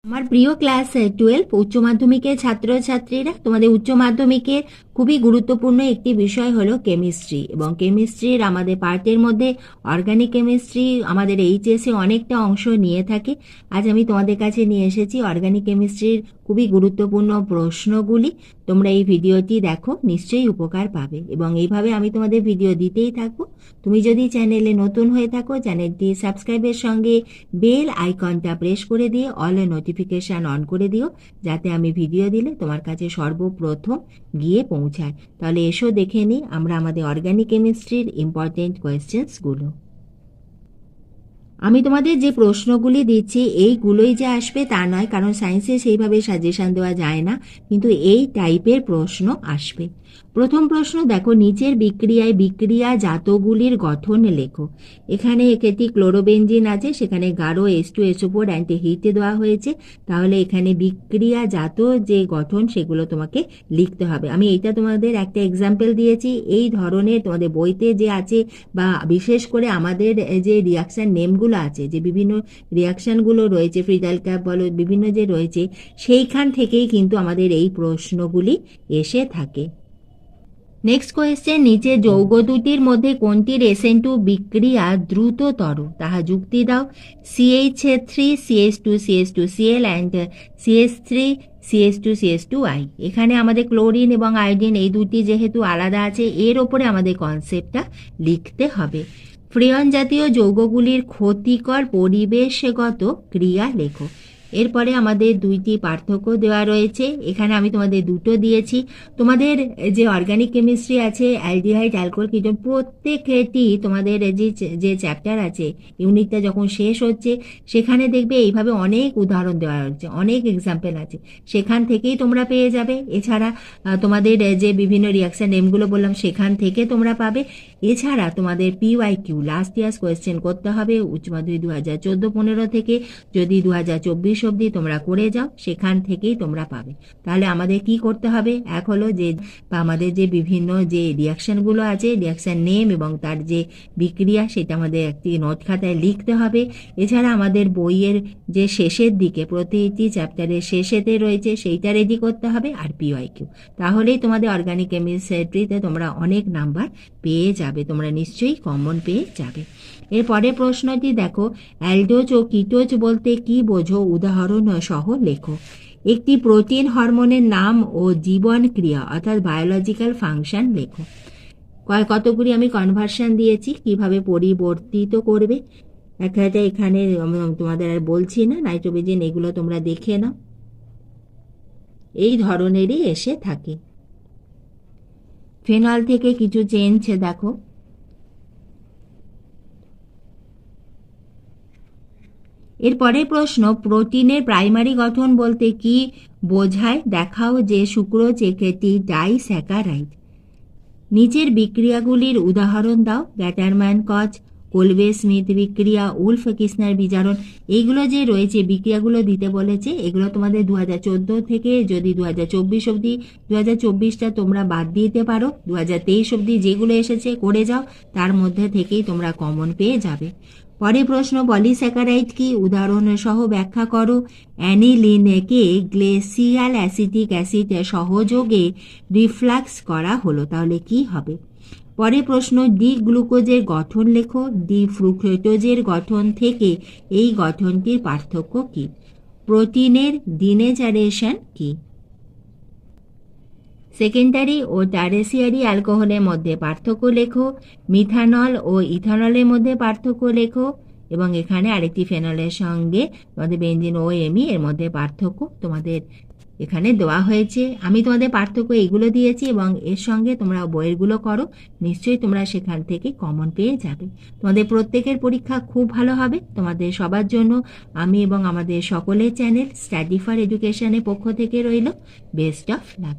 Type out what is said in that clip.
আমার প্রিয় ক্লাস 12 উচ্চ মাধ্যমিকের ছাত্রছাত্রীরা, তোমাদের উচ্চ মাধ্যমিকের খুবই গুরুত্বপূর্ণ একটি বিষয় হলো কেমিস্ট্রি। এবং কেমিস্ট্রির আমাদের পার্টের মধ্যে অর্গানিক কেমিস্ট্রি আমাদের এইচএসে অনেকটা অংশ নিয়ে থাকে। আজ আমি তোমাদের কাছে নিয়ে এসেছি অর্গানিক কেমিস্ট্রির খুবই গুরুত্বপূর্ণ প্রশ্নগুলি। তোমরা এই ভিডিওটি দেখো, নিশ্চয়ই উপকার পাবে এবং এইভাবে আমি তোমাদের ভিডিও দিতেই থাকবো। তুমি যদি চ্যানেলে নতুন হয়ে থাকো, চ্যানেলটি সাবস্ক্রাইবের সঙ্গে বেল আইকনটা প্রেস করে দিয়ে অল নোটিফিকেশান অন করে দিও, যাতে আমি ভিডিও দিলে তোমার কাছে সর্বপ্রথম গিয়ে পৌঁছায়। তাহলে এসো দেখে নিই আমরা আমাদের অর্গানিক কেমিস্ট্রির ইম্পর্টেন্ট কোয়েশ্চেন্সগুলো। আমি তোমাদের যে প্রশ্নগুলি দিচ্ছি এইগুলোই যে আসবে তা নয়, কারণ সায়েন্সে সেইভাবে সাজেশন দেওয়া যায় না, কিন্তু এই টাইপের প্রশ্ন আসবে। প্রথম প্রশ্ন দেখো, নিচের বিক্রিয়ায় বিক্রিয়া জাতগুলির গঠন লেখো। এখানে একটি ক্লোরোবেনজিন আছে, সেখানে গাঢ় H2SO4 অ্যান্টি হিট দেওয়া হয়েছে। তাহলে এখানে বিক্রিয়া জাত যে গঠন সেগুলো তোমাকে লিখতে হবে। আমি এটা তোমাদের একটা এক্সাম্পল দিয়েছি। এই ধরনের তোমাদের বইতে যে আছে, বা বিশেষ করে আমাদের যে রিয়াকশান নেমগুলো আছে, যে বিভিন্ন রিয়াকশানগুলো রয়েছে, ফ্রিডাল ক্যাপ বলো, বিভিন্ন যে রয়েছে, সেইখান থেকেই কিন্তু আমাদের এই প্রশ্নগুলি এসে থাকে। নেক্সট কোয়েশ্চেন, নিচে যৌগ দুটির মধ্যে কোনটির SN2 বিক্রিয়া দ্রুততর তাহা যুক্তি দাও। CH3 CH2 CH2Cl and CH3 CH2 CH2I। এখানে আমাদের ক্লোরিন এবং আয়োডিন এই দুটি যেহেতু আলাদা আছে, এর ওপরে আমাদের কনসেপ্টটা লিখতে হবে। ফ্রিয়ন জাতীয় যৌগগুলির ক্ষতিকর পরিবেশগত ক্রিয়া লেখো। এরপরে আমাদের দুইটি পার্থক্য দেওয়া রয়েছে, এখানে আমি তোমাদের দুটো দিয়েছি। তোমাদের যে অর্গানিক কেমিস্ট্রি আছে, অ্যালডিহাইড, অ্যালকোহল, কিটোন, প্রত্যেকটি তোমাদের যে চ্যাপ্টার আছে, ইউনিটটা যখন শেষ হচ্ছে, সেখানে দেখবে এইভাবে অনেক উদাহরণ দেওয়া রয়েছে, অনেক এক্সাম্পল আছে, সেখান থেকেই তোমরা পেয়ে যাবে। এছাড়া তোমাদের যে বিভিন্ন রিয়াকশন নেমগুলো বললাম, সেখান থেকে তোমরা পাবে। এছাড়া তোমাদের PYQ লাস্ট ইয়ার্স কোয়েশ্চেন করতে হবে উচ্চ মাধ্যমিক 2014-15 থেকে, যদি 2024 অবধি তোমরা করে যাও, সেখান থেকেই তোমরা পাবে। তাহলে আমাদের কি করতে হবে, এক হলো যে আমাদের যে বিভিন্ন যে রিয়াকশানগুলো আছে, রিয়াকশান নেম এবং তার যে বিক্রিয়া, সেটা আমাদের একটি নোট খাতায় লিখতে হবে। এছাড়া আমাদের বইয়ের যে শেষের দিকে, প্রতিটি চ্যাপ্টারের শেষেতে রয়েছে, সেইটা রেডি করতে হবে, আর PYQ। তাহলেই তোমাদের অর্গানিক কেমিস্ট্রিতে তোমরা অনেক নাম্বার পেয়ে যাবে, তোমরা নিশ্চয়ই কমন পেয়ে যাবে। এরপরে প্রশ্নটি দেখো, অ্যালডোজ ও কিটোজ বলতে কি বোঝো, উদাহরণ সহ লেখো। একটি প্রোটিন হরমোনের নাম ও জীবন ক্রিয়া অর্থাৎ বায়োলজিক্যাল ফাংশন লেখো। কতগুলি আমি কনভার্সন দিয়েছি, কিভাবে পরিবর্তিত করবে। একটা এখানে তোমাদের আর বলছি না, নাইট্রোজেন, এগুলো তোমরা দেখে নাও, এই ধরনেরই এসে থাকে। ফেনল থেকে কিছু চেঞ্জ দেখো। এরপরে প্রশ্ন, প্রোটিনের প্রাইমারি গঠন বলতে কি বোঝায় দেখাও। যে সুক্রোজ একটি ডাইস্যাকারাইড। নিচের বিক্রিয়াগুলির উদাহরণ দাও। গ্যাটারম্যান কচ, কোলবে স্মিথ বিক্রিয়া, উলফ কিসনার বিজারণ, এইগুলো যে রয়েছে বিক্রিয়াগুলো দিতে বলেছে, এগুলো তোমাদের 2014 থেকে যদি 2024 অবধি, 2024টা তোমরা বাদ দিতে পারো, 2023 অবধি যেগুলো এসেছে করে যাও, তার মধ্যে থেকেই তোমরা কমন পেয়ে যাবে। পরে প্রশ্ন, পলিস্যাকারাইড কি, উদাহরণ সহ ব্যাখ্যা করো। অ্যানিলিনকে গ্লেসিয়াল অ্যাসিটিক অ্যাসিড সহযোগে রিফ্লাক্স করা হলো, তাহলে কি হবে। পরে প্রশ্ন, ডি গ্লুকোজের গঠন লেখো। ডি ফ্রুক্টোজের গঠন থেকে এই গঠনটির পার্থক্য কি। প্রোটিনের ডিনেচারেশন কি। সেকেন্ডারি ও টারেসিয়ারি অ্যালকোহলের মধ্যে পার্থক্য লেখো। মিথানল ও ইথানলের মধ্যে পার্থক্য লেখো। এবং এখানে আরেকটি ফেনলের সঙ্গে তোমাদের বেনজিন ও এমি এর মধ্যে পার্থক্য তোমাদের এখানে দেওয়া হয়েছে। আমি তোমাদের পার্থক্য এইগুলো দিয়েছি এবং এর সঙ্গে তোমরা বইয়েরগুলো করো, নিশ্চয়ই তোমরা সেখান থেকে কমন পেয়ে যাবে। তোমাদের প্রত্যেকের পরীক্ষা খুব ভালো হবে। তোমাদের সবার জন্য আমি এবং আমাদের সকলের চ্যানেল স্টাডি ফর এডুকেশনের পক্ষ থেকে রইল বেস্ট অফ লাক।